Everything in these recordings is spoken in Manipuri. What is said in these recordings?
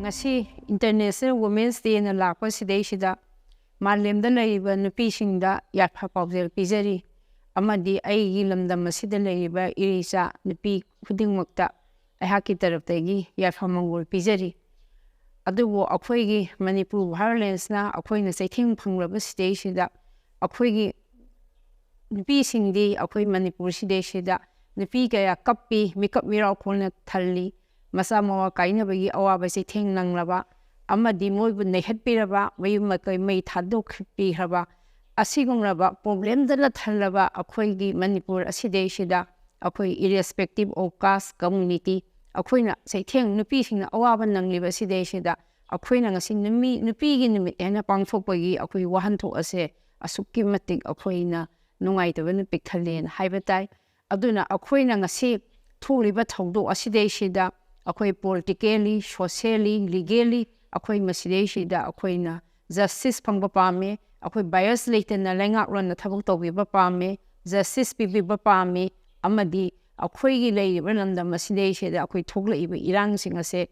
ngasi International Women's Day na lakpa sidayshida malemda laiba nupisingda yakha paujel pijari amadi aigi lamdam asida laiba irisa nupi khudingmakta aihaki taraptagi yakha mangol pijari adubo akhoigi Manipur violence na akhoina saithing phanglaba sidayshida akhoigi nupisingdi akhoi Manipur sidayshida nupi kaya kappi mikap mirau khona thalli masa mawa kaina bagi awaba se theng nanglaba amadi moibu nehat piraba mayum makai mai thadok pi haba asigumraba problem dala thalaba akhoi gi Manipur asideshida akhoi irrespective of caste community akhoina se theng nupi singna awaba nangliba sideshida akhoina ngasi nupi gi numit ena pangthokpagi akhoi wahan thok ase asukki matik akhoina nungai taban pik thalen haibatai aduna akhoina ngasi thuliba thawdo asideshida akhoi politically, socially, legally, akhoi masideshida akhoina justice phangba pame, akhoi bias leitena lengak ron na thabuk tawbiba pame, justice pibiba pame, amadi akhoi gi leiba namda masideshida akhoi thoglaiba irang singase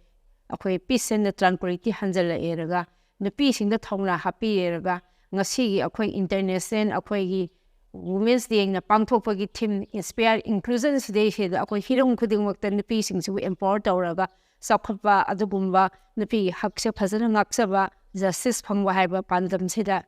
akhoi peace and tranquility hanjala eraga nupi singda thongna happy eraga ngasi gi akhoi international akhoi gi Women's Day na pangthokpagi theme inspire inclusion sidayshida akhoi hirong khudingmakta nupi singsu empower tawraga sakhapa adugumba nupi hakse phajana ngaksaba justice phangwa haiba pandam sida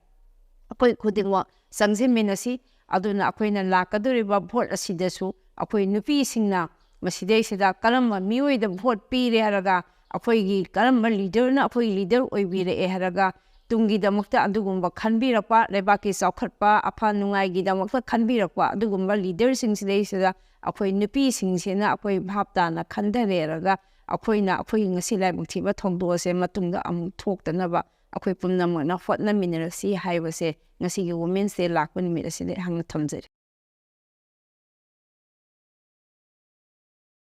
akhoi khudingwa sangsin minasi aduna akhoina lakaduriba vote asidasu akhoi nupi singna masidayshida kalamba miyoida vote pire haraga akhoi gi kalamba leader na akhoi leader oibire haraga tungi damakta adugumba khanbirapa lebaki saukhatpa apha nungai gi damakta khanbirapa adugumba leader sing sidaysa akhoi nupi sing sena akhoi bhapta na khandhareraga akhoina akhoi ngasi laibuk thiba thongdo ase matungda amuk thoktanaba akhoi pumnamakna hotnaminarasi haibase ngasi gi Women's Day lakpa nimit aside hangna thamjari